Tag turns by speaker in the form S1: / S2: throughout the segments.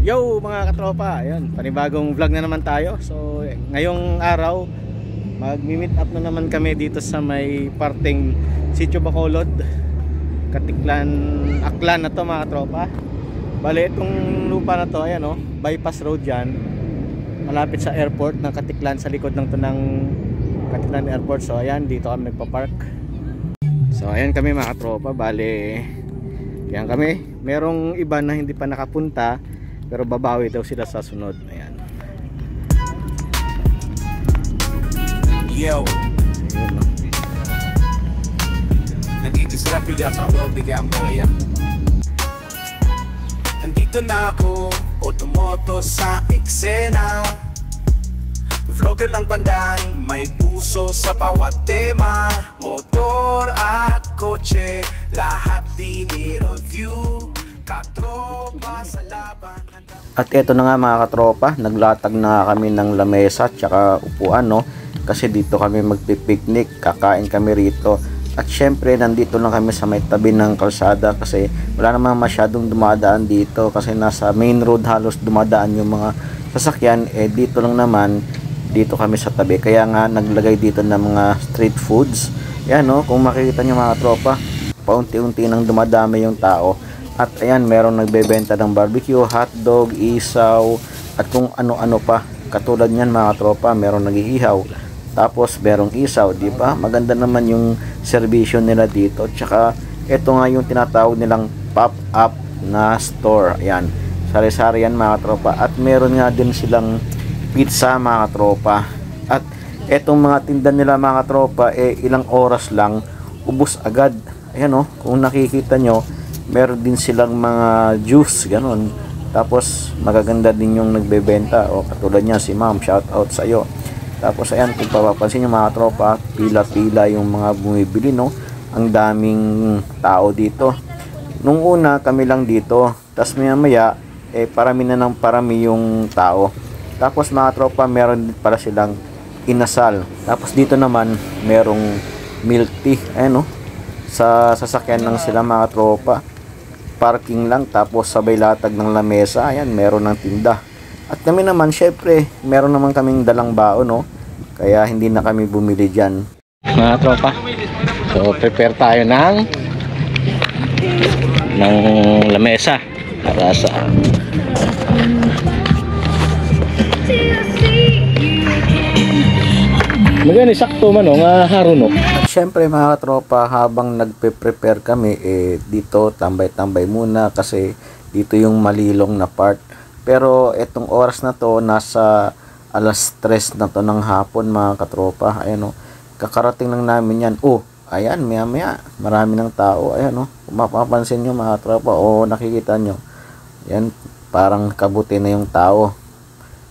S1: Yo mga katropa, ayun, panibagong vlog na naman tayo. So ngayong araw magmi-meet up na naman kami dito sa may parteng Sitio Bacolod, Katiklan, Aklan na to mga katropa. Bale itong lupa na to, ayan bypass road yan, malapit sa airport ng Katiklan, sa likod ng to ng Katiklan Airport. So ayan, dito kami nagpa-park. So ayan kami mga katropa, bale yan kami. Merong iba na hindi pa nakapunta, pero babawi daw sila sa sunod. Ayan.
S2: Yo. Nandito sila pila sa world, bigyan mo yan. Nandito na ako, otomoto sa eksena. Vlogger ng bandan, may puso sa bawat tema. Motor at kotse, lahat dinireview. Katropa sa laban.
S1: At eto na nga mga katropa, naglatag na kami ng lamesa at saka upuan, kasi dito kami magpipiknik, kakain kami rito. At syempre nandito lang kami sa may tabi ng kalsada kasi wala namang masyadong dumadaan dito, kasi nasa main road halos dumadaan yung mga sasakyan. Dito lang naman, dito kami sa tabi, kaya nga naglagay dito ng mga street foods. Yan kung makikita nyo mga tropa, paunti-unti nang dumadami yung tao. At ayan, meron nagbebenta ng barbecue, hotdog, isaw, at kung ano-ano pa. Katulad niyan mga tropa, meron nag-iihaw, tapos merong isaw, di ba? Maganda naman yung servisyo nila dito. Tsaka ito nga yung tinatawag nilang pop-up na store. Ayan, sari-sari yan mga tropa. At meron nga din silang pizza mga tropa. At etong mga tinda nila mga tropa, ilang oras lang ubos agad. Ayan kung nakikita nyo, meron din silang mga juice, ganun. Tapos magaganda din yung nagbebenta, katulad niya si ma'am, shout out sa iyo. Tapos ayan, kung papapansin nyo mga tropa, pila-pila yung mga bumibili, ang daming tao dito. Nung una kami lang dito, tapos maya-maya parami na ng parami yung tao. Tapos mga tropa, meron din pala silang inasal. Tapos dito naman merong milk tea, ayan sa sasakyan lang sila mga tropa. Parking lang, tapos sabay latag ng lamesa. Ayan, meron ng tinda. At kami naman, syempre, meron naman kaming dalang baon, kaya hindi na kami bumili dyan. Mga tropa, so prepare tayo ng lamesa para sa magani sakto man nga harunok. At syempre mga tropa, habang nagpe-prepare kami, dito tambay-tambay muna kasi dito yung malilong na part. Pero etong oras na to, nasa alas 3 na to ng hapon mga katropa. Ayan kakarating lang namin yan. Ayan, maya-maya marami ng tao. Ayan kung mapapansin nyo mga tropa, nakikita nyo, yan, parang kabuti na yung tao.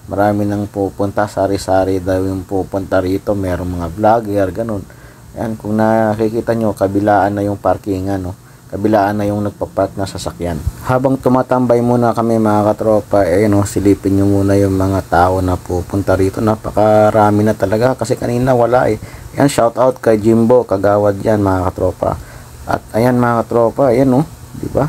S1: Marami nang pupunta, sari-sari daw yung pupunta rito. Merong mga vlogger, ganun. Ayan, kung nakikita nyo, kabilaan na yung parkingan, kabilaan na yung nagpapark na sasakyan. Habang tumatambay muna kami mga katropa, silipin nyo muna yung mga tao na pupunta rito. Napakarami na talaga kasi kanina wala Ayan, shout out kay Jimbo, kagawad yan mga katropa. At ayan mga katropa, ayan di ba?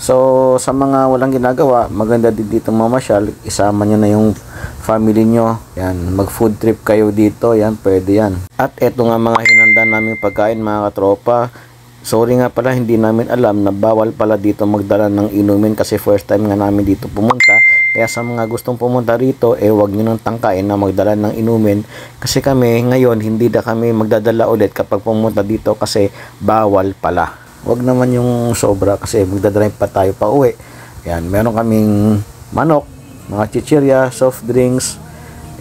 S1: So sa mga walang ginagawa, maganda din dito mamasyal. Isama nyo na yung family nyo. Yan, mag food trip kayo dito. Yan, pwede yan. At eto nga mga hinanda namin pagkain mga katropa. Sorry nga pala, hindi namin alam na bawal pala dito magdala ng inumin kasi first time nga namin dito pumunta. Kaya sa mga gustong pumunta rito, wag nyo nang tangkain na magdala ng inumin. Kasi kami ngayon, hindi na kami magdadala ulit kapag pumunta dito kasi bawal pala. Wag naman yung sobra kasi magdadrive pa tayo pa uwi. Yan, meron kaming manok, mga chichirya, soft drinks.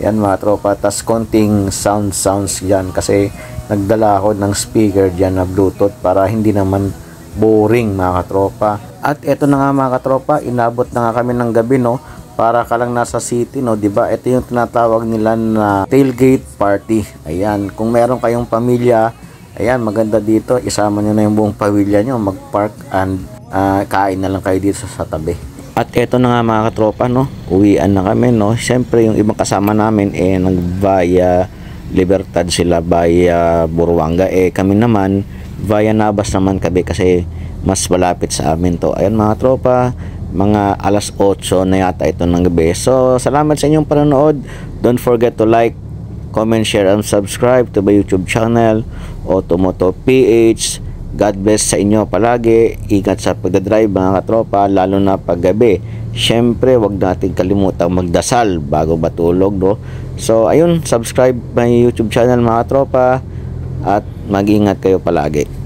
S1: Yan mga tropa, tas konting sounds yan kasi nagdala ako ng speaker dyan na Bluetooth para hindi naman boring mga katropa. At eto na nga mga katropa, inabot na nga kami ng gabi para ka lang nasa city diba? Ito yung tinatawag nila na tailgate party. Ayan, kung meron kayong pamilya, ayan, maganda dito, isama nyo na yung buong pamilya nyo, mag-park and kain na lang kayo dito sa tabi. At eto na nga mga katropa, uwian na kami, Siyempre yung ibang kasama namin, nag-via Libertad sila, via Buruanga. Kami naman, via Nabas naman kami kasi mas malapit sa amin to. Ayan mga tropa, mga alas 8 na yata ito ng gabi. So, salamat sa inyong panonood. Don't forget to like, comment, share, and subscribe to my YouTube channel, Automoto PH. God bless sa inyo palagi. Ingat sa pagdadrive mga katropa, lalo na paggabi. Syempre, wag natin kalimutang magdasal bago matulog, no? So, ayun, subscribe my YouTube channel mga katropa at mag-ingat kayo palagi.